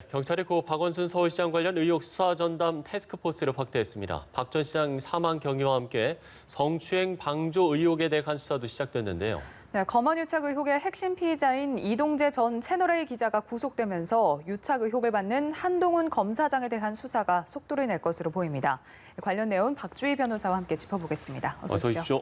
경찰이 고 박원순 서울시장 관련 의혹 수사 전담 태스크포스를 확대했습니다. 박 전 시장 사망 경위와 함께 성추행 방조 의혹에 대한 수사도 시작됐는데요. 네, 검언 유착 의혹의 핵심 피의자인 이동재 전 채널A 기자가 구속되면서 유착 의혹을 받는 한동훈 검사장에 대한 수사가 속도를 낼 것으로 보입니다. 관련 내용 박주희 변호사와 함께 짚어보겠습니다. 어서 오십시오.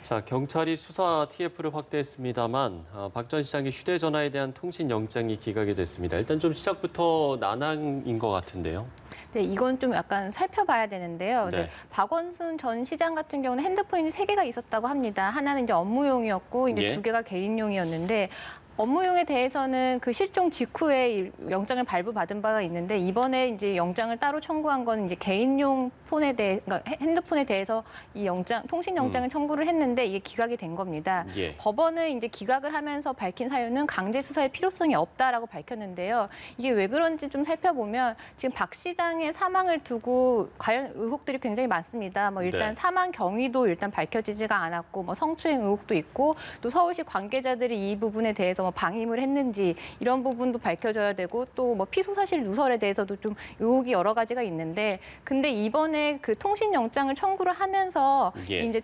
자, 경찰이 수사 TF를 확대했습니다만 박 전 시장의 휴대전화에 대한 통신영장이 기각이 됐습니다. 일단 좀 시작부터 난항인 것 같은데요. 네, 이건 좀 약간 살펴봐야 되는데요. 네. 박원순 전 시장 같은 경우는 핸드폰이 3개가 있었다고 합니다. 하나는 이제 업무용이었고 이제 2개가 개인용이었는데 업무용에 대해서는 그 실종 직후에 영장을 발부받은 바가 있는데 이번에 이제 영장을 따로 청구한 건 이제 개인용 폰에 대해, 그러니까 핸드폰에 대해서 이 통신 영장을 청구를 했는데 이게 기각이 된 겁니다. 예. 법원은 이제 기각을 하면서 밝힌 사유는 강제 수사의 필요성이 없다라고 밝혔는데요. 이게 왜 그런지 좀 살펴보면 지금 박 시장의 사망을 두고 관련 의혹들이 굉장히 많습니다. 뭐 일단 사망 경위도 일단 밝혀지지가 않았고 뭐 성추행 의혹도 있고 또 서울시 관계자들이 이 부분에 대해서 뭐 방임을 했는지 이런 부분도 밝혀져야 되고 또 뭐 피소 사실 누설에 대해서도 좀 의혹이 여러 가지가 있는데 근데 이번에 그 통신 영장을 청구를 하면서 이제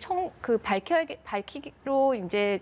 밝히기로 이제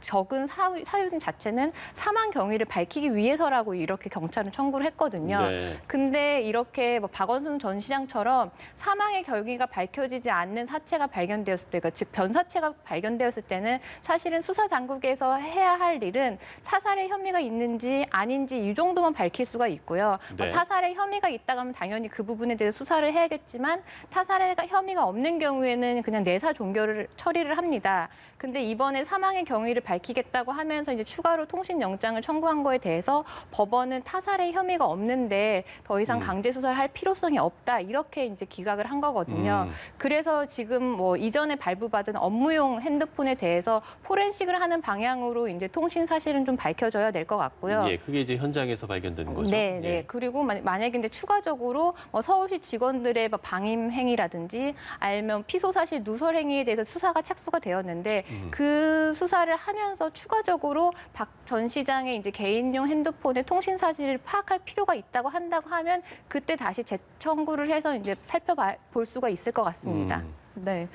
적은 사유 자체는 사망 경위를 밝히기 위해서라고 이렇게 경찰은 청구를 했거든요. 네. 근데 이렇게 뭐 박원순 전 시장처럼 사망의 경위가 밝혀지지 않는 사체가 발견되었을 때, 그러니까 즉 변사체가 발견되었을 때는 사실은 수사 당국에서 해야 할 일은 사살의 혐의가 있는지 아닌지 이 정도만 밝힐 수가 있고요. 네. 타살의 혐의가 있다고 하면 당연히 그 부분에 대해서 수사를 해야겠지만 타살의 혐의가 없는 경우에는 그냥 내사 종결을 처리를 합니다. 근데 이번에 사망의 경위를 밝히겠다고 하면서 이제 추가로 통신 영장을 청구한 거에 대해서 법원은 타살의 혐의가 없는데 더 이상 강제 수사를 할 필요성이 없다 이렇게 이제 기각을 한 거거든요. 그래서 지금 뭐 이전에 발부받은 업무용 핸드폰에 대해서 포렌식을 하는 방향으로 이제 통신 사실은 좀 밝혀져야 될 것 같고요. 예, 그게 이제 현장에서 발견되는 거죠. 네, 네. 예. 그리고 만약에 이제 추가적으로 뭐 서울시 직원들의 뭐 방임 행위라든지 아니면 피소 사실 누설 행위에 대해서 수사가 착수가 되었는데 그 수사를 하면서 추가적으로 박 전 시장의 이제 개인용 핸드폰의 통신 사실을 파악할 필요가 있다고 한다고 하면 그때 다시 재청구를 해서 이제 살펴볼 수가 있을 것 같습니다. 네.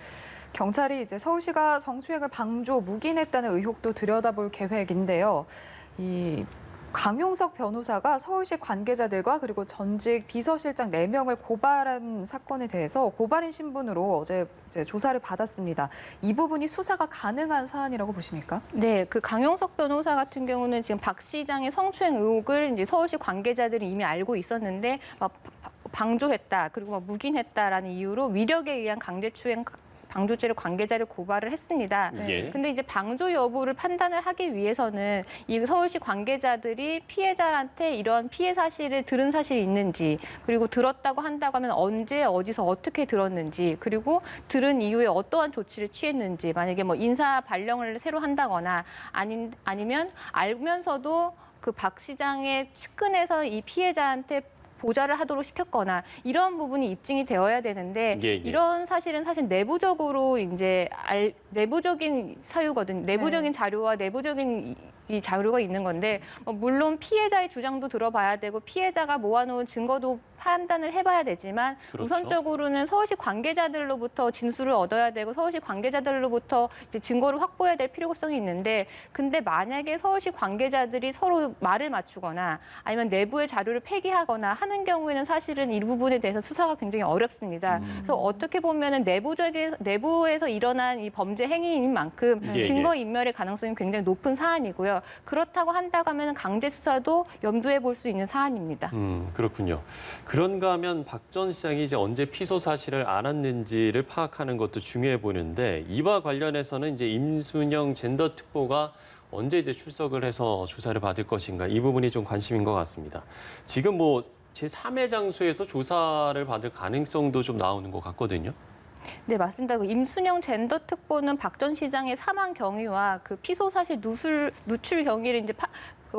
경찰이 이제 서울시가 성추행을 방조, 묵인했다는 의혹도 들여다볼 계획인데요. 이 강용석 변호사가 서울시 관계자들과 그리고 전직 비서실장 4명을 고발한 사건에 대해서 고발인 신분으로 어제 이제 조사를 받았습니다. 이 부분이 수사가 가능한 사안이라고 보십니까? 네, 그 강용석 변호사 같은 경우는 지금 박 시장의 성추행 의혹을 이제 서울시 관계자들이 이미 알고 있었는데 방조했다 그리고 묵인했다라는 이유로 위력에 의한 강제추행 방조죄를 관계자를 고발을 했습니다. 예. 근데 이제 방조 여부를 판단을 하기 위해서는 이 서울시 관계자들이 피해자한테 이런 피해 사실을 들은 사실이 있는지 그리고 들었다고 한다고 하면 언제 어디서 어떻게 들었는지 그리고 들은 이후에 어떠한 조치를 취했는지 만약에 뭐 인사 발령을 새로 한다거나 아니면 알면서도 그 박 시장의 측근에서 이 피해자한테 보좌를 하도록 시켰거나 이런 부분이 입증이 되어야 되는데 이런 사실은 사실 내부적으로 이제 내부적인 사유거든요. 내부적인 자료와 내부적인 이 자료가 있는 건데 물론 피해자의 주장도 들어봐야 되고 피해자가 모아놓은 증거도 판단을 해봐야 되지만 우선적으로는 서울시 관계자들로부터 진술을 얻어야 되고 서울시 관계자들로부터 이제 증거를 확보해야 될 필요성이 있는데 근데 만약에 서울시 관계자들이 서로 말을 맞추거나 아니면 내부의 자료를 폐기하거나 하는 경우에는 사실은 이 부분에 대해서 수사가 굉장히 어렵습니다. 그래서 어떻게 보면은 내부에서 일어난 이 범죄 행위인 만큼 증거 인멸의 가능성이 굉장히 높은 사안이고요. 그렇다고 한다고 하면 강제 수사도 염두에 볼 수 있는 사안입니다. 그렇군요. 그런가 하면 박 전 시장이 이제 언제 피소 사실을 알았는지를 파악하는 것도 중요해 보이는데 이와 관련해서는 이제 임순영 젠더 특보가 언제 이제 출석을 해서 조사를 받을 것인가 이 부분이 좀 관심인 것 같습니다. 지금 뭐 제3의 장소에서 조사를 받을 가능성도 좀 나오는 것 같거든요. 네, 맞습니다. 임순영 젠더 특보는 박 전 시장의 사망 경위와 그 피소 사실 누출 경위를 이제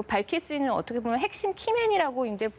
밝힐 수 있는 어떻게 보면 핵심 키맨이라고 이제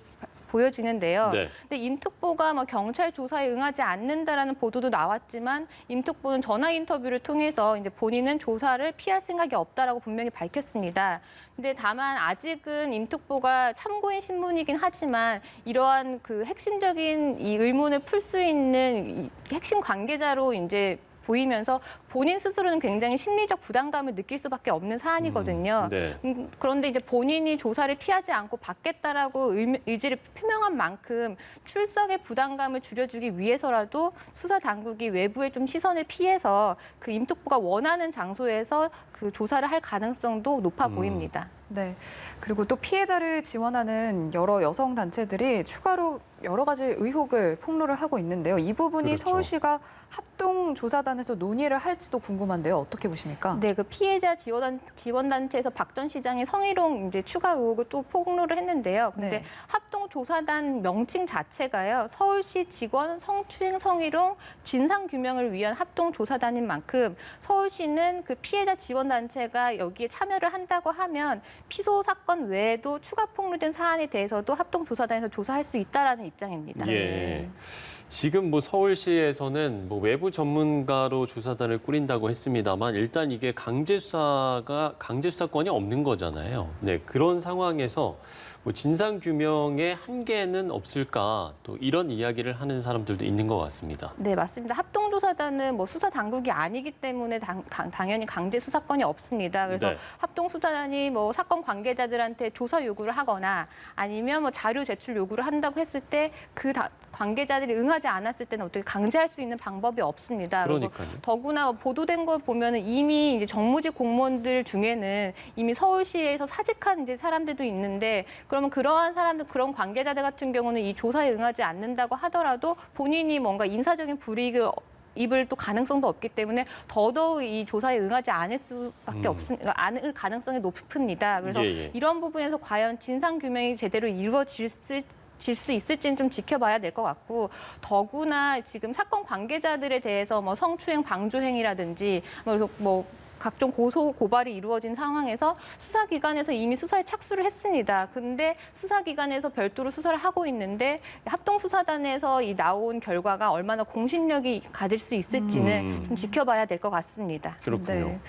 보여지는데요. 네. 근데 임특보가 뭐 경찰 조사에 응하지 않는다라는 보도도 나왔지만 임특보는 전화 인터뷰를 통해서 이제 본인은 조사를 피할 생각이 없다라고 분명히 밝혔습니다. 근데 다만 아직은 임특보가 참고인 신분이긴 하지만 이러한 그 핵심적인 이 의문을 풀 수 있는 이 핵심 관계자로 이제 보이면서 본인 스스로는 굉장히 심리적 부담감을 느낄 수밖에 없는 사안이거든요. 네. 그런데 이제 본인이 조사를 피하지 않고 받겠다라고 의지를 표명한 만큼 출석의 부담감을 줄여주기 위해서라도 수사 당국이 외부의 좀 시선을 피해서 그 임특보가 원하는 장소에서 그 조사를 할 가능성도 높아 보입니다. 네. 그리고 또 피해자를 지원하는 여러 여성 단체들이 추가로 여러 가지 의혹을 폭로를 하고 있는데요. 이 부분이 그렇죠. 서울시가 합동조사단에서 논의를 할지도 궁금한데요. 어떻게 보십니까? 네, 그 피해자 지원단체에서 박 전 시장의 성희롱 이제 추가 의혹을 또 폭로를 했는데요. 근데 네. 합동조사단 명칭 자체가요. 서울시 직원 성추행 성희롱 진상 규명을 위한 합동조사단인 만큼 서울시는 그 피해자 지원단체가 여기에 참여를 한다고 하면 피소 사건 외에도 추가 폭로된 사안에 대해서도 합동조사단에서 조사할 수 있다라는 입장입니다. 예. 지금 뭐 서울시에서는 뭐 외부 전문가로 조사단을 꾸린다고 했습니다만 일단 이게 강제 수사권이 없는 거잖아요. 네, 그런 상황에서 뭐 진상 규명의 한계는 없을까 또 이런 이야기를 하는 사람들도 있는 것 같습니다. 네, 맞습니다. 합동조사단은 뭐 수사 당국이 아니기 때문에 당연히 강제 수사권이 없습니다. 그래서 네. 합동수사단이 뭐 사건 관계자들한테 조사 요구를 하거나 아니면 뭐 자료 제출 요구를 한다고 했을 때 그 관계자들이 응하지 않았을 때는 어떻게 강제할 수 있는 방법이 없습니다. 그러니까요. 그리고 더구나 보도된 걸 보면은 이미 이제 정무직 공무원들 중에는 이미 서울시에서 사직한 이제 사람들도 있는데 그러면 그러한 사람들, 그런 관계자들 같은 경우는 이 조사에 응하지 않는다고 하더라도 본인이 뭔가 인사적인 불이익을 입을 또 가능성도 없기 때문에 더더욱 이 조사에 응하지 않을 수밖에 않을 가능성이 높습니다. 그래서 예. 이런 부분에서 과연 진상 규명이 제대로 이루어질 수 있을지는 좀 지켜봐야 될 것 같고 더구나 지금 사건 관계자들에 대해서 뭐 성추행 방조 행위라든지 뭐 각종 고소 고발이 이루어진 상황에서 수사기관에서 이미 수사에 착수를 했습니다. 근데 수사기관에서 별도로 수사를 하고 있는데 합동수사단에서 이 나온 결과가 얼마나 공신력이 가질 수 있을지는 좀 지켜봐야 될 것 같습니다. 그렇군요. 네.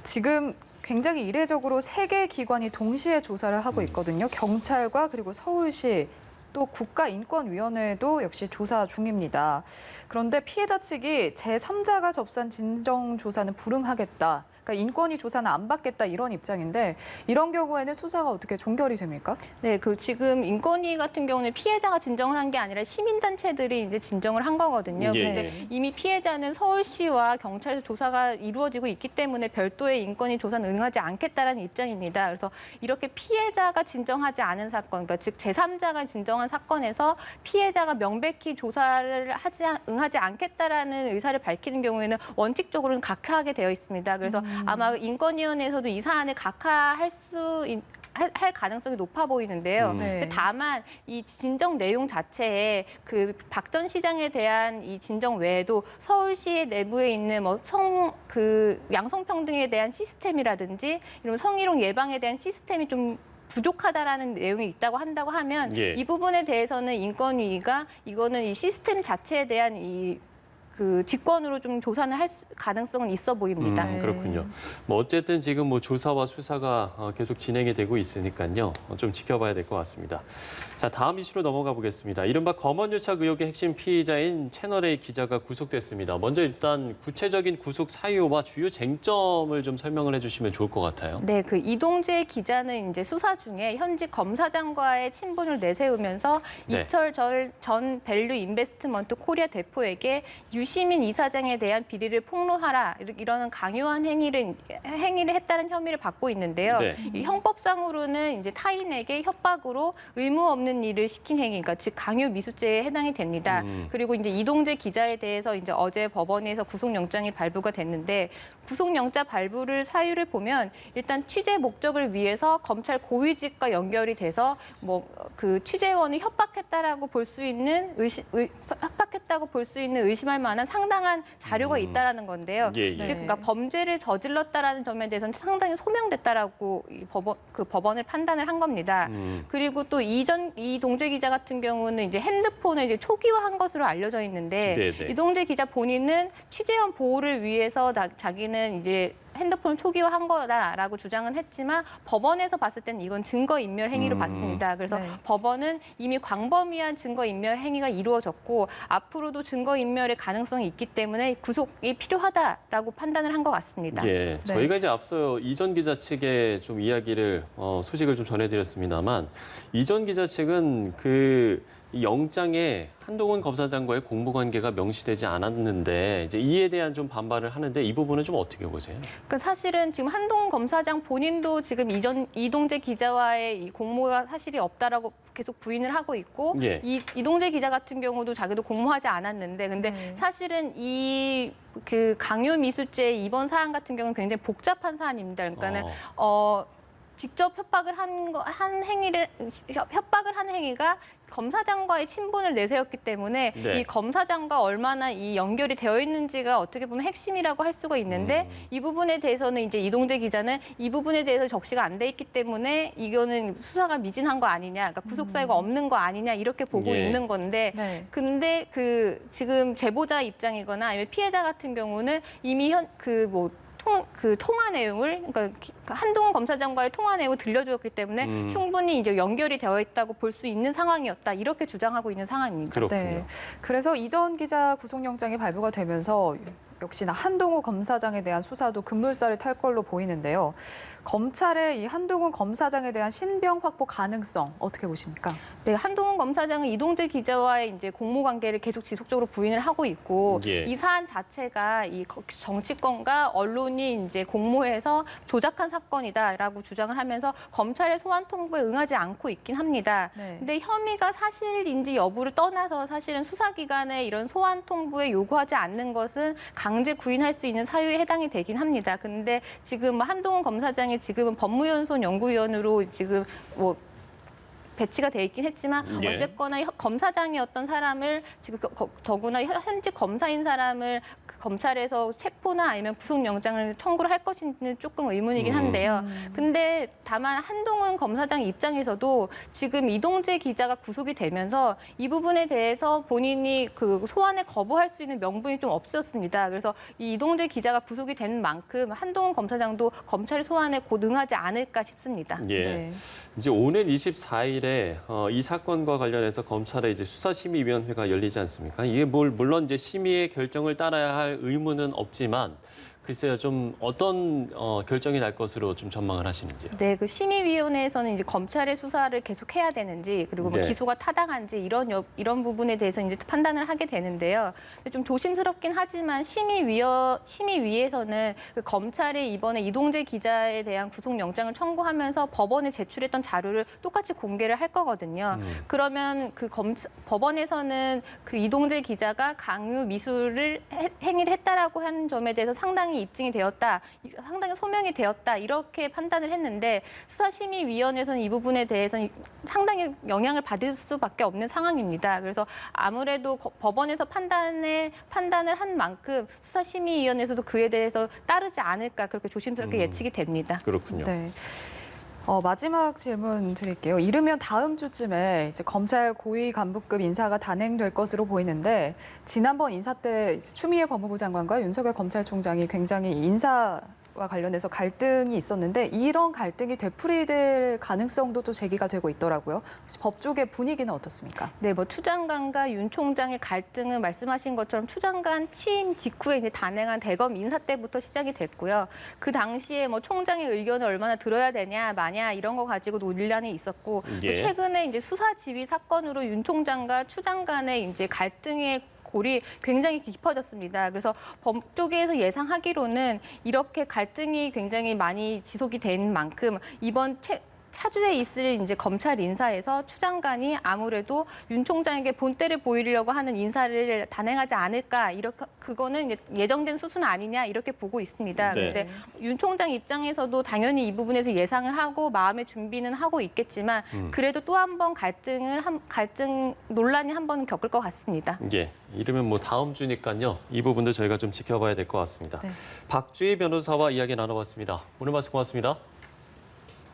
지금 굉장히 이례적으로 3개 기관이 동시에 조사를 하고 있거든요. 경찰과 그리고 서울시 또 국가인권위원회도 역시 조사 중입니다. 그런데 피해자 측이 제3자가 접수한 진정조사는 불응하겠다. 그러니까 인권위 조사는 안 받겠다 이런 입장인데 이런 경우에는 수사가 어떻게 종결이 됩니까? 네, 그 지금 인권위 같은 경우는 피해자가 진정을 한 게 아니라 시민단체들이 이제 진정을 한 거거든요. 예. 그런데 이미 피해자는 서울시와 경찰에서 조사가 이루어지고 있기 때문에 별도의 인권위 조사는 응하지 않겠다라는 입장입니다. 그래서 이렇게 피해자가 진정하지 않은 사건, 그러니까 즉 제3자가 진정한 사건에서 피해자가 명백히 조사를 응하지 않겠다라는 의사를 밝히는 경우에는 원칙적으로는 각하하게 되어 있습니다. 그래서 아마 인권위원회에서도 이 사안을 각하할 할 가능성이 높아 보이는데요. 네. 근데 다만 이 진정 내용 자체에 그 박 전 시장에 대한 이 진정 외에도 서울시 내부에 있는 뭐 양성평등에 대한 시스템이라든지 이런 성희롱 예방에 대한 시스템이 좀 부족하다라는 내용이 있다고 한다고 하면 예. 이 부분에 대해서는 인권위가 이거는 이 시스템 자체에 대한 그 직권으로 좀 조사는 할 가능성은 있어 보입니다. 그렇군요. 뭐 어쨌든 지금 뭐 조사와 수사가 계속 진행이 되고 있으니까요. 좀 지켜봐야 될 것 같습니다. 자, 다음 이슈로 넘어가 보겠습니다. 이른바 검언유착 의혹의 핵심 피의자인 채널A 기자가 구속됐습니다. 먼저 일단 구체적인 구속 사유와 주요 쟁점을 좀 설명을 해주시면 좋을 것 같아요. 네, 그 이동재 기자는 이제 수사 중에 현직 검사장과의 친분을 내세우면서 네. 이철 전 밸류 인베스트먼트 코리아 대표에게 유시민 이사장에 대한 비리를 폭로하라 이러는 강요한 행위를 했다는 혐의를 받고 있는데요. 네. 이 형법상으로는 이제 타인에게 협박으로 의무 없는 일을 시킨 행위, 그러니까 즉 강요 미수죄에 해당이 됩니다. 그리고 이제 이동재 기자에 대해서 이제 어제 법원에서 구속영장이 발부가 됐는데 구속영장 발부를 사유를 보면 일단 취재 목적을 위해서 검찰 고위직과 연결이 돼서 뭐 그 취재원을 협박했다라고 볼 수 있는 협박했다고 볼 수 있는 의심할 만한 만한 상당한 자료가 있다라는 건데요. 예, 예. 즉, 그러니까 범죄를 저질렀다라는 점에 대해서는 상당히 소명됐다라고 그 법원을 판단을 한 겁니다. 그리고 또 이동재 기자 같은 경우는 이제 핸드폰을 이제 초기화한 것으로 알려져 있는데 네네. 이동재 기자 본인은 취재원 보호를 위해서 자기는 이제 핸드폰을 초기화한 거다라고 주장은 했지만 법원에서 봤을 때는 이건 증거인멸 행위로 봤습니다. 그래서 네. 법원은 이미 광범위한 증거인멸 행위가 이루어졌고 앞으로도 증거인멸의 가능성이 있기 때문에 구속이 필요하다라고 판단을 한 것 같습니다. 예, 저희가 이제 앞서 이전 기자 측에 좀 이야기를 소식을 좀 전해드렸습니다만 이전 기자 측은 이 영장에 한동훈 검사장과의 공무관계가 명시되지 않았는데 이제 이에 대한 좀 반발을 하는데 이 부분은 좀 어떻게 보세요? 그러니까 사실은 지금 한동훈 검사장 본인도 지금 이동재 기자와의 이 공모가 사실이 없다라고 계속 부인을 하고 있고 예. 이동재 기자 같은 경우도 자기도 공모하지 않았는데 근데 사실은 그 강요 미수죄 이번 사안 같은 경우는 굉장히 복잡한 사안입니다. 그러니까는 직접 협박을 한 행위가 검사장과의 친분을 내세웠기 때문에 네. 이 검사장과 얼마나 이 연결이 되어 있는지가 어떻게 보면 핵심이라고 할 수가 있는데 이 부분에 대해서는 이제 이동재 기자는 이 부분에 대해서 적시가 안 돼 있기 때문에 이거는 수사가 미진한 거 아니냐, 그러니까 구속 사유가 없는 거 아니냐 이렇게 보고 예. 있는 건데 네. 근데 지금 제보자 입장이거나 아니면 피해자 같은 경우는 이미 통화 내용을 그러니까 한동훈 검사장과의 통화 내용을 들려주었기 때문에 충분히 이제 연결이 되어 있다고 볼 수 있는 상황이었다 이렇게 주장하고 있는 상황입니다. 그렇군요. 네. 그래서 이전 기자 구속영장이 발부가 되면서 역시나 한동훈 검사장에 대한 수사도 급물살을 탈 걸로 보이는데요. 검찰의 이 한동훈 검사장에 대한 신병 확보 가능성 어떻게 보십니까? 네, 한동훈 검사장은 이동재 기자와의 이제 공모 관계를 계속 지속적으로 부인을 하고 있고 예. 이 사안 자체가 이 정치권과 언론이 이제 공모해서 조작한 사건이다라고 주장을 하면서 검찰의 소환 통보에 응하지 않고 있긴 합니다. 네. 근데 혐의가 사실인지 여부를 떠나서 사실은 수사기관의 이런 소환 통보에 요구하지 않는 것은 강제 구인할 수 있는 사유에 해당이 되긴 합니다. 근데 지금 한동훈 검사장이 지금은 법무연수원 연구위원으로 지금 배치가 돼 있긴 했지만 예. 어쨌거나 검사장이었던 사람을 지금 더구나 현직 검사인 사람을 검찰에서 체포나 아니면 구속영장을 청구를 할 것인지는 조금 의문이긴 한데요. 근데 다만 한동훈 검사장 입장에서도 지금 이동재 기자가 구속이 되면서 이 부분에 대해서 본인이 그 소환에 거부할 수 있는 명분이 좀 없었습니다. 그래서 이 이동재 기자가 구속이 된 만큼 한동훈 검사장도 검찰 소환에 곧 응하지 않을까 싶습니다. 예. 네. 이제 오늘 24일에 이 사건과 관련해서 검찰의 이제 수사심의위원회가 열리지 않습니까? 이게 물론 이제 심의의 결정을 따라야 할 의무는 없지만 글쎄요, 좀 어떤 결정이 날 것으로 좀 전망을 하시는지요? 네, 그 심의위원회에서는 이제 검찰의 수사를 계속해야 되는지 그리고 뭐 네. 기소가 타당한지 이런 부분에 대해서 이제 판단을 하게 되는데요. 근데 좀 조심스럽긴 하지만 심의위에서는 그 검찰이 이번에 이동재 기자에 대한 구속영장을 청구하면서 법원에 제출했던 자료를 똑같이 공개를 할 거거든요. 그러면 법원에서는 그 이동재 기자가 강요 미수를 행위를 했다라고 하는 점에 대해서 상당히 입증이 되었다, 상당히 소명이 되었다 이렇게 판단을 했는데 수사심의위원회에서는 이 부분에 대해서는 상당히 영향을 받을 수밖에 없는 상황입니다. 그래서 아무래도 법원에서 판단을 한 만큼 수사심의위원회에서도 그에 대해서 따르지 않을까 그렇게 조심스럽게 예측이 됩니다. 그렇군요. 네. 마지막 질문 드릴게요. 이르면 다음 주쯤에 이제 검찰 고위 간부급 인사가 단행될 것으로 보이는데 지난번 인사 때 이제 추미애 법무부 장관과 윤석열 검찰총장이 굉장히 인사와 관련해서 갈등이 있었는데 이런 갈등이 되풀이될 가능성도 또 제기가 되고 있더라고요. 혹시 법 쪽의 분위기는 어떻습니까? 네, 추 장관과 윤 총장의 갈등은 말씀하신 것처럼 추 장관 취임 직후에 이제 단행한 대검 인사 때부터 시작이 됐고요. 그 당시에 총장의 의견을 얼마나 들어야 되냐, 마냐 이런 거 가지고 논란이 있었고 예. 또 최근에 이제 수사 지휘 사건으로 윤 총장과 추 장관의 이제 갈등의 골이 굉장히 깊어졌습니다. 그래서 법 쪽에서 예상하기로는 이렇게 갈등이 굉장히 많이 지속이 된 만큼 이번 차주에 있을 이제 검찰 인사에서 추 장관이 아무래도 윤 총장에게 본때를 보이려고 하는 인사를 단행하지 않을까, 이렇게 그거는 예정된 수순 아니냐 이렇게 보고 있습니다. 네. 그런데 윤 총장 입장에서도 당연히 이 부분에서 예상을 하고 마음의 준비는 하고 있겠지만 그래도 또 한 번 갈등 논란이 한 번 겪을 것 같습니다. 예, 이르면 뭐 다음 주니까요. 이 부분도 저희가 좀 지켜봐야 될 것 같습니다. 네. 박주희 변호사와 이야기 나눠봤습니다. 오늘 말씀 고맙습니다.